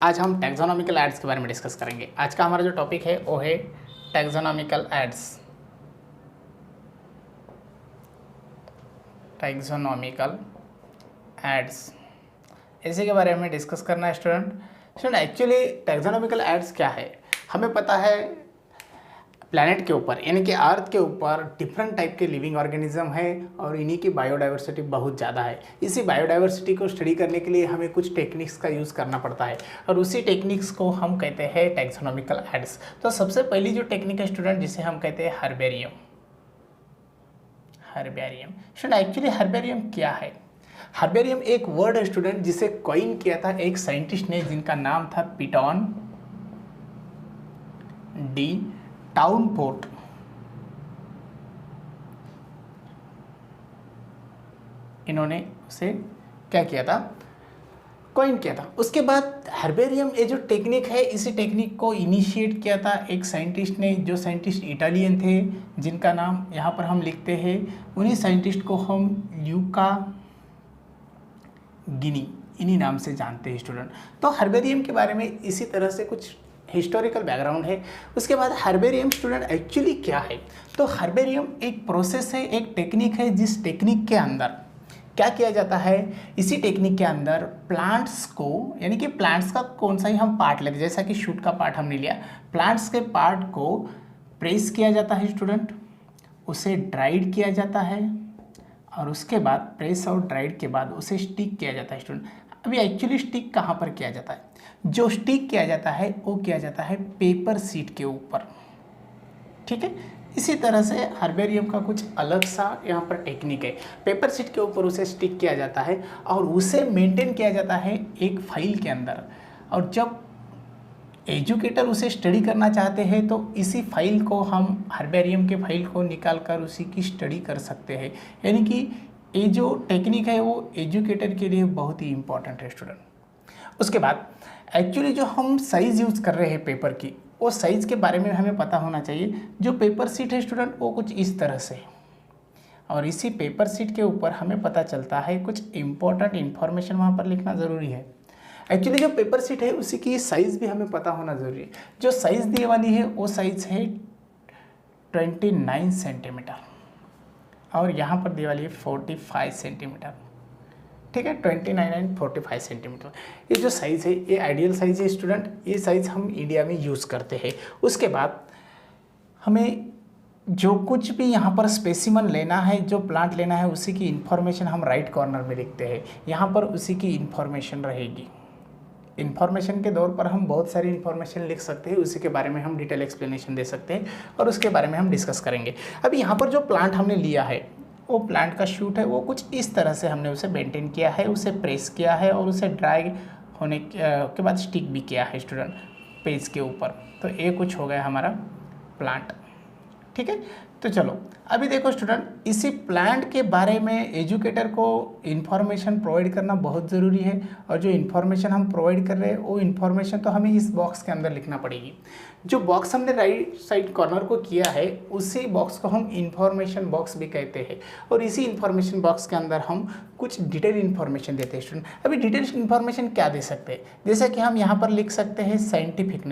आज हम taxonomical aids के बारे में डिस्कस करेंगे। आज का हमारा जो टॉपिक है वो है टैक्सोनॉमिकल एड्स। टैक्सोनॉमिकल एड्स इसी के बारे में डिस्कस करना है स्टूडेंट। एक्चुअली टैक्सोनॉमिकल एड्स क्या है, हमें पता है प्लैनेट के ऊपर यानी कि अर्थ के ऊपर डिफरेंट टाइप के लिविंग ऑर्गेनिज्म है और इन्हीं की बायोडाइवर्सिटी बहुत ज़्यादा है। इसी बायोडाइवर्सिटी को स्टडी करने के लिए हमें कुछ टेक्निक्स का यूज़ करना पड़ता है और उसी टेक्निक्स को हम कहते हैं टैक्सोनॉमिकल एड्स। तो सबसे पहली जो टेक्निक है स्टूडेंट जिसे हम कहते हैं हर्बेरियम। स्टूडेंट एक्चुअली हर्बेरियम क्या है? हर्बेरियम एक वर्ड है स्टूडेंट जिसे कॉइन किया था एक साइंटिस्ट ने जिनका नाम था पीटॉन डी टाउनपोर्ट। इन्होंने उसे क्या किया था, कॉइन किया था। उसके बाद हर्बेरियम ये जो टेक्निक है इसी टेक्निक को इनिशिएट किया था एक साइंटिस्ट ने, जो साइंटिस्ट इटालियन थे जिनका नाम यहाँ पर हम लिखते हैं। उन्हीं साइंटिस्ट को हम ल्यूका गिनी इन्हीं नाम से जानते हैं स्टूडेंट। तो हर्बेरियम के बारे में इसी तरह से कुछ हिस्टोरिकल बैकग्राउंड है। उसके बाद हर्बेरियम स्टूडेंट एक्चुअली क्या है? तो हर्बेरियम एक प्रोसेस है, एक टेक्निक है जिस टेक्निक के अंदर क्या किया जाता है, इसी टेक्निक के अंदर प्लांट्स को यानी कि प्लांट्स का कौन सा ही हम पार्ट लेते, जैसा कि शूट का पार्ट हमने लिया, प्लांट्स के पार्ट को प्रेस किया जाता है स्टूडेंट, उसे ड्राइड किया जाता है और उसके बाद प्रेस और ड्राइड के बाद उसे स्टिक किया जाता है स्टूडेंट। अभी एक्चुअली स्टिक कहाँ पर किया जाता है? जो स्टिक किया जाता है वो किया जाता है पेपर शीट के ऊपर, ठीक है। इसी तरह से हर्बेरियम का कुछ अलग सा यहाँ पर टेक्निक है। पेपर शीट के ऊपर उसे स्टिक किया जाता है और उसे मेंटेन किया जाता है एक फाइल के अंदर, और जब एजुकेटर उसे स्टडी करना चाहते हैं तो इसी फाइल को हम हर्बेरियम के फाइल को निकाल कर उसी की स्टडी कर सकते हैं। यानी कि ये जो टेक्निक है वो एजुकेटर के लिए बहुत ही इम्पॉर्टेंट है स्टूडेंट। उसके बाद एक्चुअली जो हम साइज़ यूज़ कर रहे हैं पेपर की, वो साइज़ के बारे में हमें पता होना चाहिए। जो पेपर शीट है स्टूडेंट वो कुछ इस तरह से, और इसी पेपर शीट के ऊपर हमें पता चलता है कुछ इम्पोर्टेंट इन्फॉर्मेशन वहाँ पर लिखना ज़रूरी है। एक्चुअली जो पेपर शीट है उसी की साइज़ भी हमें पता होना ज़रूरी है। जो साइज़ दी वाली है वो साइज़ है 29 सेंटीमीटर और यहाँ पर दी वाली है 45 सेंटीमीटर, ठीक है। 29 एंड 45 सेंटीमीटर ये जो साइज़ है ये आइडियल साइज़ है स्टूडेंट। ये साइज़ हम इंडिया में यूज़ करते हैं। उसके बाद हमें जो कुछ भी यहाँ पर स्पेसिमन लेना है, जो प्लांट लेना है, उसी की इन्फॉर्मेशन हम राइट कॉर्नर में लिखते हैं। यहाँ पर उसी की इन्फॉर्मेशन रहेगी। इन्फॉर्मेशन के दौर पर हम बहुत सारी इन्फॉर्मेशन लिख सकते हैं, उसी के बारे में हम डिटेल एक्सप्लेनेशन दे सकते हैं और उसके बारे में हम डिस्कस करेंगे। अभी यहाँ पर जो प्लांट हमने लिया है वो प्लांट का शूट है, वो कुछ इस तरह से हमने उसे मेंटेन किया है, उसे प्रेस किया है और उसे ड्राई होने के बाद स्टिक भी किया है स्टूडेंट पेज के ऊपर। तो ये कुछ हो गया हमारा प्लांट, ठीक है। तो चलो अभी देखो स्टूडेंट, इसी प्लांट के बारे में एजुकेटर को इन्फॉर्मेशन प्रोवाइड करना बहुत ज़रूरी है और जो इन्फॉर्मेशन हम प्रोवाइड कर रहे हैं वो इन्फॉर्मेशन तो हमें इस बॉक्स के अंदर लिखना पड़ेगी। जो बॉक्स हमने राइट साइड कॉर्नर को किया है उसी बॉक्स को हम इन्फॉर्मेशन बॉक्स भी कहते हैं और इसी इन्फॉर्मेशन बॉक्स के अंदर हम कुछ डिटेल इन्फॉर्मेशन देते हैं स्टूडेंट। अभी डिटेल इन्फॉर्मेशन क्या दे सकते हैं, जैसे कि हम यहाँ पर लिख सकते हैं साइंटिफिक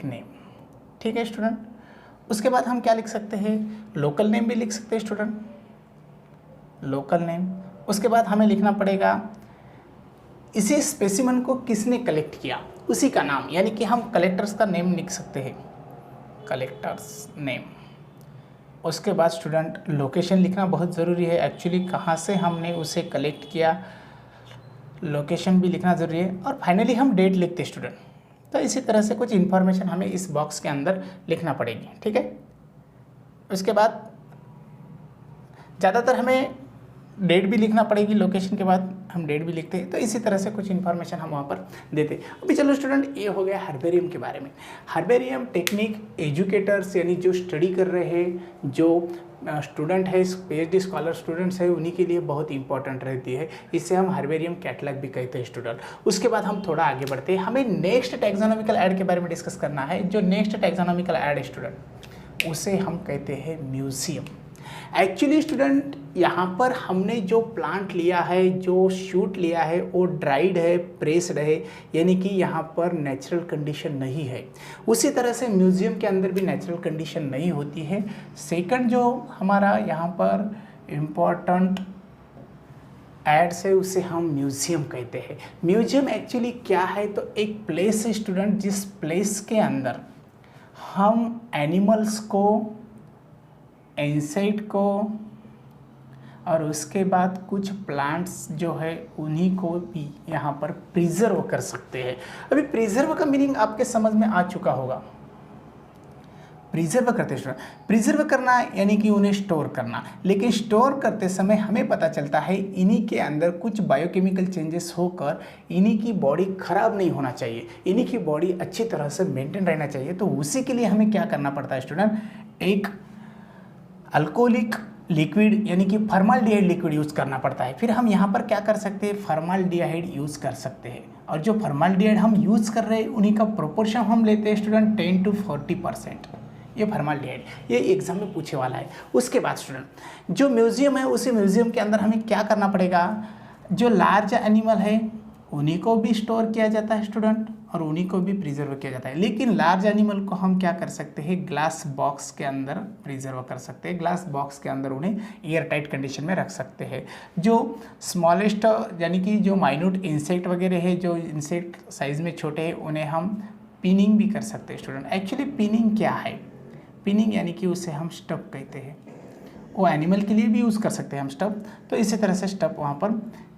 नेम, ठीक है स्टूडेंट। उसके बाद हम क्या लिख सकते हैं, लोकल नेम भी लिख सकते हैं स्टूडेंट, लोकल नेम। उसके बाद हमें लिखना पड़ेगा इसी स्पेसिमन को किसने कलेक्ट किया, उसी का नाम, यानी कि हम कलेक्टर्स का नेम लिख सकते हैं, कलेक्टर्स नेम। उसके बाद स्टूडेंट लोकेशन लिखना बहुत ज़रूरी है। एक्चुअली कहाँ से हमने उसे कलेक्ट किया, लोकेशन भी लिखना ज़रूरी है। और फाइनली हम डेट लिखते हैं स्टूडेंट। तो इसी तरह से कुछ इन्फॉर्मेशन हमें इस बॉक्स के अंदर लिखना पड़ेगी, ठीक है। उसके बाद ज़्यादातर हमें डेट भी लिखना पड़ेगी, लोकेशन के बाद हम डेट भी लिखते हैं। तो इसी तरह से कुछ इन्फॉर्मेशन हम वहाँ पर देते हैं। अभी चलो स्टूडेंट, ये हो गया हर्बेरियम के बारे में। हर्बेरियम टेक्निक एजुकेटर्स यानी जो स्टडी कर रहे हैं, जो स्टूडेंट है, पीएचडी स्कॉलर स्टूडेंट्स है, उन्हीं के लिए बहुत इंपॉर्टेंट रहती है। इससे हम हर्बेरियम कैटलॉग भी कहते हैं स्टूडेंट। उसके बाद हम थोड़ा आगे बढ़ते हैं, हमें नेक्स्ट टैक्सोनॉमिकल ऐड के बारे में डिस्कस करना है। जो नेक्स्ट टैक्सोनॉमिकल ऐड है स्टूडेंट उसे हम कहते हैं म्यूजियम। एक्चुअली स्टूडेंट यहाँ पर हमने जो प्लांट लिया है, जो शूट लिया है, वो ड्राइड है, प्रेस्ड है, यानी कि यहाँ पर नेचुरल कंडीशन नहीं है। उसी तरह से म्यूज़ियम के अंदर भी नेचुरल कंडीशन नहीं होती है। सेकंड जो हमारा यहाँ पर इम्पॉर्टेंट एड्स है उसे हम म्यूज़ियम कहते हैं। म्यूज़ियम एक्चुअली क्या है, तो एक प्लेस है स्टूडेंट, जिस प्लेस के अंदर हम एनिमल्स को, इंसेक्ट को और उसके बाद कुछ प्लांट्स जो है उन्हीं को भी यहाँ पर प्रिजर्व कर सकते हैं। अभी प्रिजर्व का मीनिंग आपके समझ में आ चुका होगा। प्रिजर्व करते स्टूडेंट, प्रिजर्व करना यानी कि उन्हें स्टोर करना, लेकिन स्टोर करते समय हमें पता चलता है इन्हीं के अंदर कुछ बायोकेमिकल चेंजेस होकर इन्हीं की बॉडी खराब नहीं होना चाहिए, इन्हीं की बॉडी अच्छी तरह से मेंटेन रहना चाहिए। तो उसी के लिए हमें क्या करना पड़ता है स्टूडेंट, एक अल्कोहलिक लिक्विड यानी कि फॉर्माल्डिहाइड लिक्विड यूज़ करना पड़ता है। फिर हम यहाँ पर क्या कर सकते हैं, फॉर्माल्डिहाइड यूज़ कर सकते हैं। और जो फॉर्माल्डिहाइड हम यूज़ कर रहे हैं उन्हीं का प्रोपोर्शन हम लेते हैं स्टूडेंट 10 to 40%। ये फॉर्माल्डिहाइड, ये एग्जाम में पूछे वाला है। उसके बाद स्टूडेंट जो म्यूज़ियम है, उसी म्यूज़ियम के अंदर हमें क्या करना पड़ेगा, जो लार्ज एनिमल है उन्हीं को भी स्टोर किया जाता है स्टूडेंट और उन्हीं को भी प्रिजर्व किया जाता है। लेकिन लार्ज एनिमल को हम क्या कर सकते हैं, ग्लास बॉक्स के अंदर प्रिजर्व कर सकते हैं। ग्लास बॉक्स के अंदर उन्हें एयर टाइट कंडीशन में रख सकते हैं। जो स्मॉलेस्ट यानी कि जो माइन्यूट इंसेक्ट वगैरह है, जो इंसेक्ट साइज में छोटे हैं, उन्हें हम पिनिंग भी कर सकते हैं स्टूडेंट। एक्चुअली पिनिंग क्या है, पिनिंग यानी कि उसे हम स्टफ कहते हैं। वो एनिमल के लिए भी यूज़ कर सकते हैं हम स्टफ, तो इसी तरह से स्टफ वहाँ पर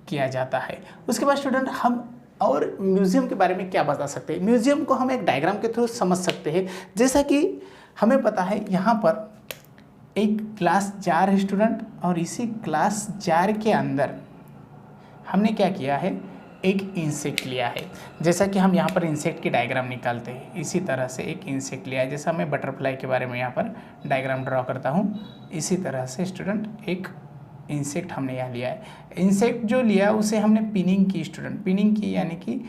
किया जाता है। उसके बाद स्टूडेंट हम और म्यूज़ियम के बारे में क्या बता सकते हैं, म्यूज़ियम को हम एक डायग्राम के थ्रू समझ सकते हैं। जैसा कि हमें पता है यहाँ पर एक ग्लास जार है स्टूडेंट, और इसी ग्लास जार के अंदर हमने क्या किया है, एक इंसेक्ट लिया है। जैसा कि हम यहाँ पर इंसेक्ट की डायग्राम निकालते हैं, इसी तरह से एक इंसेक्ट लिया है। जैसा मैं बटरफ्लाई के बारे में यहाँ पर डायग्राम ड्रॉ करता हूँ, इसी तरह से स्टूडेंट एक इंसेक्ट हमने यहाँ लिया है। इंसेक्ट जो लिया उसे हमने पिनिंग की स्टूडेंट, पिनिंग की यानी कि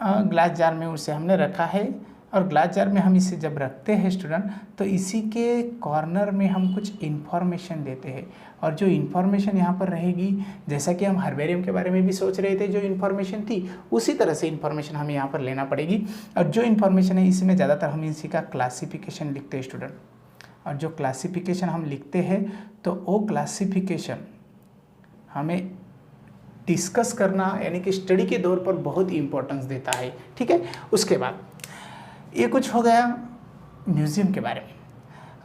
ग्लास जार में उसे हमने रखा है। और ग्लास जार में हम इसे जब रखते हैं स्टूडेंट, तो इसी के कॉर्नर में हम कुछ इन्फॉर्मेशन देते हैं। और जो इन्फॉर्मेशन यहाँ पर रहेगी, जैसा कि हम हर्बेरियम के बारे में भी सोच रहे थे, जो इन्फॉर्मेशन थी उसी तरह से इन्फॉर्मेशन हमें यहाँ पर लेना पड़ेगी। और जो इन्फॉर्मेशन है इसमें ज़्यादातर हम इसी का क्लासिफिकेशन लिखते हैं स्टूडेंट। और जो क्लासिफिकेशन हम लिखते हैं तो वो क्लासिफिकेशन हमें डिस्कस करना यानी कि स्टडी के दौर पर बहुत इंपॉर्टेंस देता है। ठीक है, उसके बाद ये कुछ हो गया म्यूज़ियम के बारे में।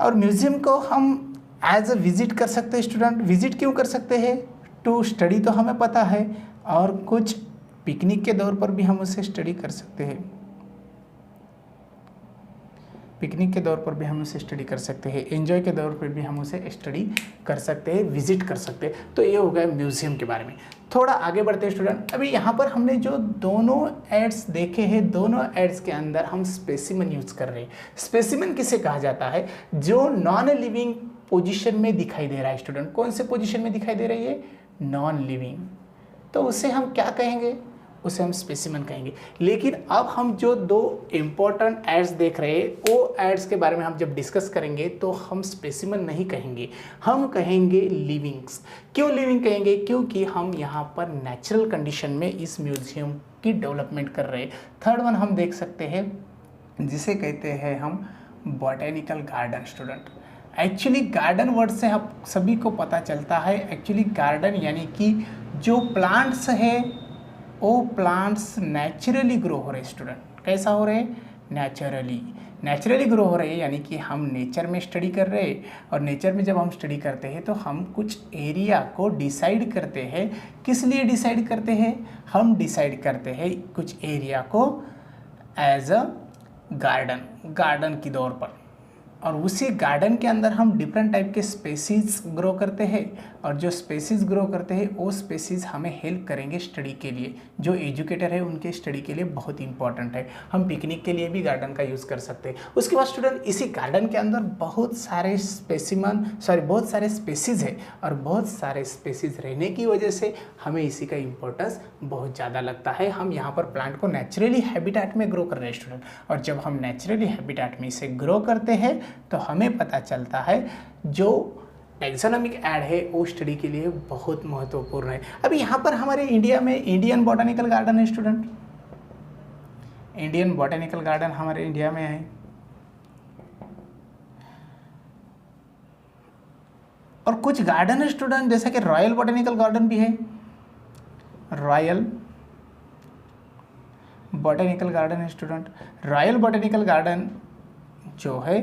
और म्यूज़ियम को हम एज अ विज़िट कर सकते हैं स्टूडेंट। विज़िट क्यों कर सकते हैं, टू स्टडी तो हमें पता है, और कुछ पिकनिक के दौर पर भी हम उसे स्टडी कर सकते हैं। पिकनिक के दौर पर भी हम उसे स्टडी कर सकते हैं, एंजॉय के दौर पर भी हम उसे स्टडी कर सकते हैं, विजिट कर सकते हैं। तो ये हो गया म्यूज़ियम के बारे में। थोड़ा आगे बढ़ते हैं स्टूडेंट। अभी यहाँ पर हमने जो दोनों एड्स देखे हैं, दोनों एड्स के अंदर हम स्पेसिमन यूज़ कर रहे हैं। स्पेसिमन किसे कहा जाता है, जो नॉन लिविंग पोजिशन में दिखाई दे रहा है स्टूडेंट। कौन से पोजिशन में दिखाई दे रही है, नॉन लिविंग, तो उसे हम क्या कहेंगे, उसे हम स्पेसिमन कहेंगे। लेकिन अब हम जो दो इम्पोर्टेंट एड्स देख रहे हैं, वो एड्स के बारे में हम जब डिस्कस करेंगे तो हम स्पेसिमन नहीं कहेंगे, हम कहेंगे लिविंग्स। क्यों लिविंग कहेंगे, क्योंकि हम यहाँ पर नेचुरल कंडीशन में इस म्यूजियम की डेवलपमेंट कर रहे हैं। थर्ड वन हम देख सकते हैं, जिसे कहते हैं हम botanical garden student. Actually garden word से हम सभी को पता चलता है, एक्चुअली गार्डन यानी कि जो प्लांट्स है वो प्लांट्स नेचुरली ग्रो हो रहे हैं स्टूडेंट। कैसा हो रहे हैं, नेचुरली ग्रो हो रहे हैं, यानी कि हम नेचर में स्टडी कर रहे हैं। और नेचर में जब हम स्टडी करते हैं तो हम कुछ एरिया को डिसाइड करते हैं। किस लिए डिसाइड करते हैं, हम डिसाइड करते हैं कुछ एरिया को एज अ गार्डन की तौर पर। और उसी गार्डन के अंदर हम डिफरेंट टाइप के स्पेसीज ग्रो करते हैं, और जो स्पेसीज ग्रो करते हैं वो स्पेसीज हमें हेल्प करेंगे स्टडी के लिए। जो एजुकेटर है उनके स्टडी के लिए बहुत इंपॉर्टेंट है। हम पिकनिक के लिए भी गार्डन का यूज़ कर सकते हैं। उसके बाद स्टूडेंट इसी गार्डन के अंदर बहुत सारे स्पेसीज है, और बहुत सारे स्पेसीज रहने की वजह से हमें इसी का इम्पोर्टेंस बहुत ज़्यादा लगता है। हम यहाँ पर प्लांट को नेचुरली हैबिटेट में ग्रो कर रहे हैं स्टूडेंट, और जब हम नेचुरली हैबिटेट में इसे ग्रो करते हैं तो हमें पता चलता है जो टैक्सोनॉमिक ऐड है वो स्टडी के लिए बहुत महत्वपूर्ण है। अभी यहाँ पर हमारे इंडिया में इंडियन बॉटनिकल गार्डन है स्टूडेंट, इंडियन बॉटनिकल गार्डन हमारे इंडिया में है, और कुछ गार्डन है स्टूडेंट जैसा कि रॉयल बॉटनिकल गार्डन भी है, रॉयल बॉटनिकल गार्डन है स्टूडेंट। रॉयल बॉटनिकल गार्डन जो है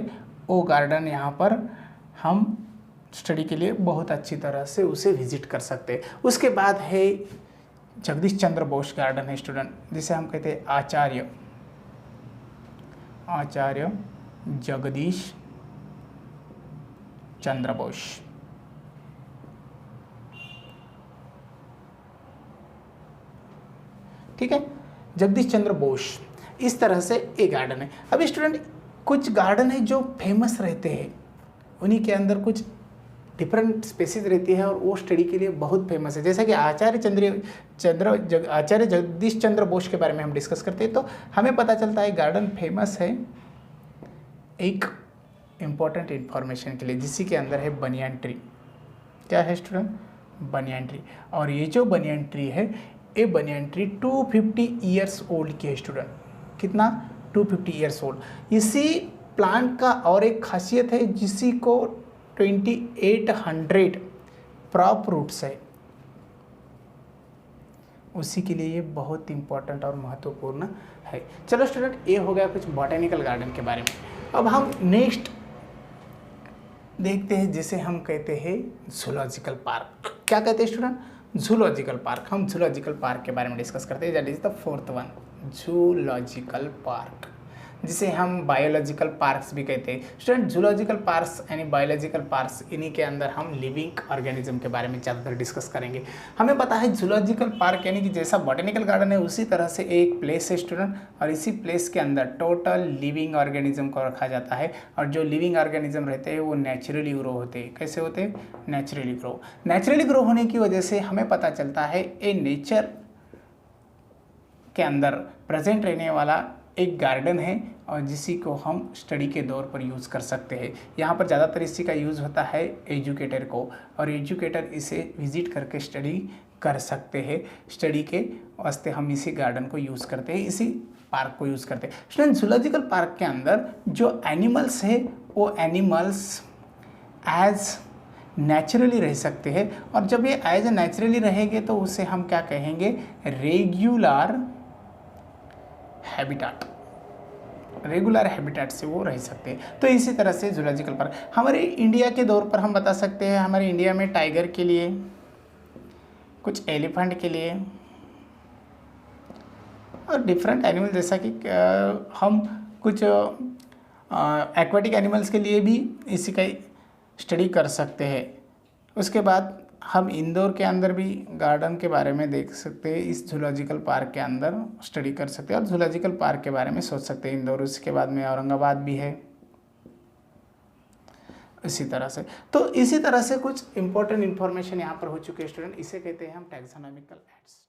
वो गार्डन यहाँ पर हम स्टडी के लिए बहुत अच्छी तरह से उसे विजिट कर सकते हैं। उसके बाद है जगदीश चंद्र बोस गार्डन है स्टूडेंट, जिसे हम कहते हैं आचार्य जगदीश चंद्र बोस। ठीक है, जगदीश चंद्र बोस, इस तरह से एक गार्डन है। अभी स्टूडेंट कुछ गार्डन है जो फेमस रहते हैं, उन्हीं के अंदर कुछ डिफरेंट स्पेसीज रहती है और वो स्टडी के लिए बहुत फेमस है। जैसा कि आचार्य जगदीश चंद्र बोस के बारे में हम डिस्कस करते हैं तो हमें पता चलता है गार्डन फेमस है एक इम्पॉर्टेंट इन्फॉर्मेशन के लिए, जिसी के अंदर है बनियान ट्री। क्या है स्टूडेंट? Banyan tree. और ये जो बनियान ट्री है, ये बनियान ट्री 250 ईयर्स ओल्ड की है स्टूडेंट। कितना? 250 ईयर्स ओल्ड। इसी प्लांट का और एक खासियत है जिसी को 2800 प्रॉप रूट्स है, उसी के लिए ये बहुत इंपॉर्टेंट और महत्वपूर्ण है। चलो स्टूडेंट, ये हो गया कुछ बॉटेनिकल गार्डन के बारे में। अब हम नेक्स्ट देखते हैं जिसे हम कहते हैं जूलॉजिकल पार्क। क्या कहते हैं स्टूडेंट? Zoological park. हम जूलॉजिकल पार्क के बारे में डिस्कस करते हैं, that is the fourth one, zoological park, जिसे हम बायोलॉजिकल पार्क्स भी कहते हैं। स्टूडेंट, जूलॉजिकल पार्क्स यानी बायोलॉजिकल पार्क्स, इन्हीं के अंदर हम लिविंग ऑर्गेनिज्म के बारे में ज़्यादातर डिस्कस करेंगे। हमें पता है जूलॉजिकल पार्क यानी कि जैसा बॉटेनिकल गार्डन है उसी तरह से एक प्लेस है स्टूडेंट, और इसी प्लेस के अंदर टोटल लिविंग ऑर्गेनिज्म को रखा जाता है। और जो लिविंग ऑर्गेनिज्म रहते हैं वो नेचुरली ग्रो होते हैं। कैसे होते हैं? Naturally grow. नेचुरली ग्रो होने की वजह से हमें पता चलता है ये नेचर के अंदर प्रेजेंट रहने वाला एक गार्डन है, और जिसी को हम स्टडी के दौर पर यूज़ कर सकते हैं। यहाँ पर ज़्यादातर इसी का यूज़ होता है एजुकेटर को, और एजुकेटर इसे विजिट करके स्टडी कर सकते हैं। स्टडी के वास्ते हम इसी गार्डन को यूज़ करते हैं, इसी पार्क को यूज़ करते हैं। स्टूडेंट, जूलॉजिकल पार्क के अंदर जो एनिमल्स है वो एनिमल्स एज नेचुरली रह सकते हैं, और जब ये एज नेचुरली रहेंगे तो उसे हम क्या कहेंगे? Regular habitat. रेगुलर हैबिटेट से वो रह सकते हैं। तो इसी तरह से जूलॉजिकल पार्क हमारे इंडिया के दौर पर हम बता सकते हैं, हमारे इंडिया में टाइगर के लिए, कुछ एलिफेंट के लिए और डिफरेंट एनिमल, जैसा कि हम कुछ एक्वाटिक एनिमल्स के लिए भी इसी का स्टडी कर सकते हैं। उसके बाद हम इंदौर के अंदर भी गार्डन के बारे में देख सकते हैं, इस जूलॉजिकल पार्क के अंदर स्टडी कर सकते हैं और जूलॉजिकल पार्क के बारे में सोच सकते हैं इंदौर। उसके बाद में औरंगाबाद भी है इसी तरह से। तो इसी तरह से कुछ इंपॉर्टेंट इन्फॉर्मेशन यहाँ पर हो चुके हैं स्टूडेंट, इसे कहते हैं हम टैक्सोनॉमिकल एड्स।